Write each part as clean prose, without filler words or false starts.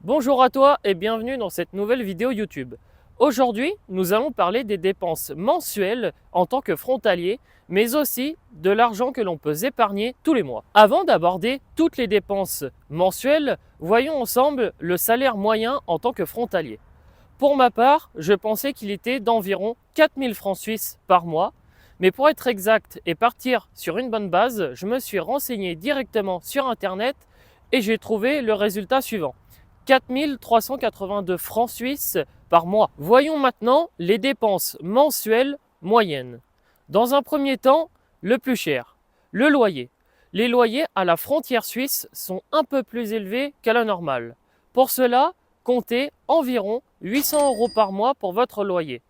Bonjour à toi et bienvenue dans cette nouvelle vidéo YouTube. Aujourd'hui, nous allons parler des dépenses mensuelles en tant que frontalier, mais aussi de l'argent que l'on peut épargner tous les mois. Avant d'aborder toutes les dépenses mensuelles, voyons ensemble le salaire moyen en tant que frontalier. Pour ma part, je pensais qu'il était d'environ 4000 francs suisses par mois, mais pour être exact et partir sur une bonne base, je me suis renseigné directement sur Internet et j'ai trouvé le résultat suivant. 4382 francs suisses par mois. Voyons maintenant les dépenses mensuelles moyennes. Dans un premier temps, le plus cher, le loyer. Les loyers à la frontière suisse sont un peu plus élevés qu'à la normale. Pour cela, comptez environ 800 € par mois pour votre loyer.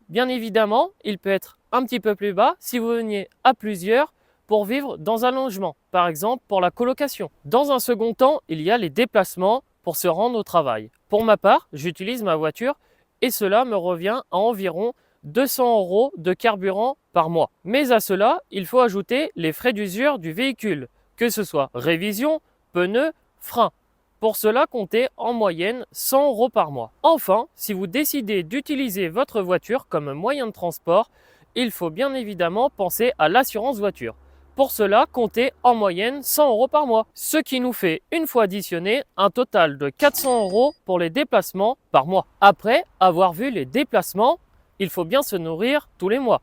Bien évidemment, il peut être un petit peu plus bas si vous veniez à plusieurs pour vivre dans un logement, par exemple pour la colocation. Dans un second temps, il y a les déplacements pour se rendre au travail. Pour ma part, j'utilise ma voiture et cela me revient à environ 200 € de carburant par mois. Mais à cela, il faut ajouter les frais d'usure du véhicule, que ce soit révision, pneus, freins. Pour cela, comptez en moyenne 100 € par mois. Enfin, si vous décidez d'utiliser votre voiture comme moyen de transport, il faut bien évidemment penser à l'assurance voiture. Pour cela, comptez en moyenne 100 € par mois, ce qui nous fait, une fois additionné, un total de 400 € pour les déplacements par mois. Après avoir vu les déplacements, il faut bien se nourrir tous les mois.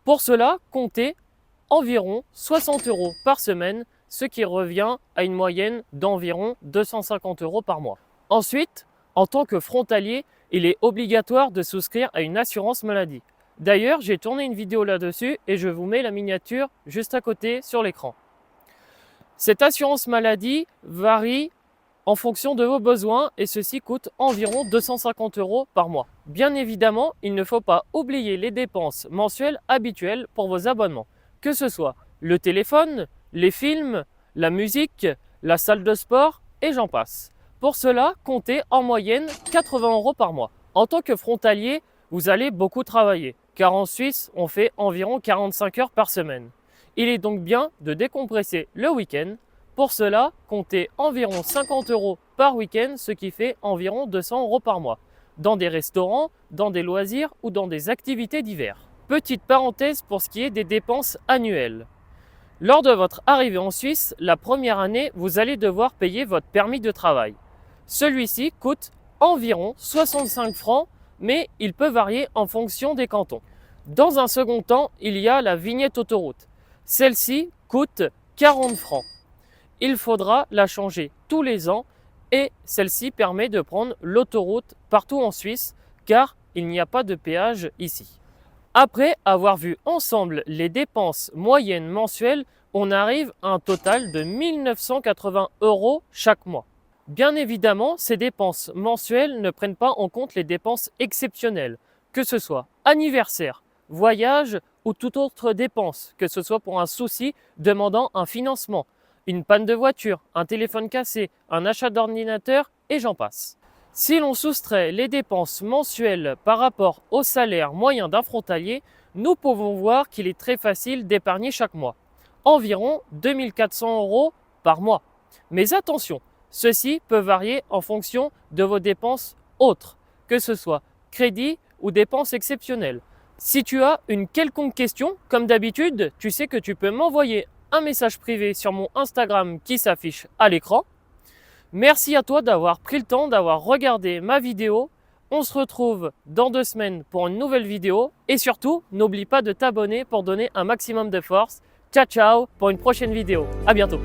Pour cela, comptez environ 60 € par semaine, ce qui revient à une moyenne d'environ 250 € par mois. Ensuite, en tant que frontalier, il est obligatoire de souscrire à une assurance maladie. D'ailleurs, j'ai tourné une vidéo là-dessus et je vous mets la miniature juste à côté sur l'écran. Cette assurance maladie varie en fonction de vos besoins et ceci coûte environ 250 € par mois. Bien évidemment, il ne faut pas oublier les dépenses mensuelles habituelles pour vos abonnements, que ce soit le téléphone, les films, la musique, la salle de sport et j'en passe. Pour cela, comptez en moyenne 80 € par mois. En tant que frontalier, vous allez beaucoup travailler, car en Suisse, on fait environ 45 heures par semaine. Il est donc bien de décompresser le week-end. Pour cela, comptez environ 50 € par week-end, ce qui fait environ 200 € par mois, dans des restaurants, dans des loisirs ou dans des activités d'hiver. Petite parenthèse pour ce qui est des dépenses annuelles. Lors de votre arrivée en Suisse, la première année, vous allez devoir payer votre permis de travail. Celui-ci coûte environ 65 francs, mais il peut varier en fonction des cantons. Dans un second temps, il y a la vignette autoroute. Celle-ci coûte 40 francs. Il faudra la changer tous les ans et celle-ci permet de prendre l'autoroute partout en Suisse car il n'y a pas de péage ici. Après avoir vu ensemble les dépenses moyennes mensuelles, on arrive à un total de 1980 € chaque mois. Bien évidemment, ces dépenses mensuelles ne prennent pas en compte les dépenses exceptionnelles, que ce soit anniversaire, voyage ou toute autre dépense, que ce soit pour un souci demandant un financement, une panne de voiture, un téléphone cassé, un achat d'ordinateur et j'en passe. Si l'on soustrait les dépenses mensuelles par rapport au salaire moyen d'un frontalier, nous pouvons voir qu'il est très facile d'épargner chaque mois, environ 2400 € par mois. Mais attention, ceci peut varier en fonction de vos dépenses autres, que ce soit crédit ou dépenses exceptionnelles. Si tu as une quelconque question, comme d'habitude, tu sais que tu peux m'envoyer un message privé sur mon Instagram qui s'affiche à l'écran. Merci à toi d'avoir pris le temps d'avoir regardé ma vidéo. On se retrouve dans 2 semaines pour une nouvelle vidéo. Et surtout, n'oublie pas de t'abonner pour donner un maximum de force. Ciao ciao pour une prochaine vidéo. À bientôt.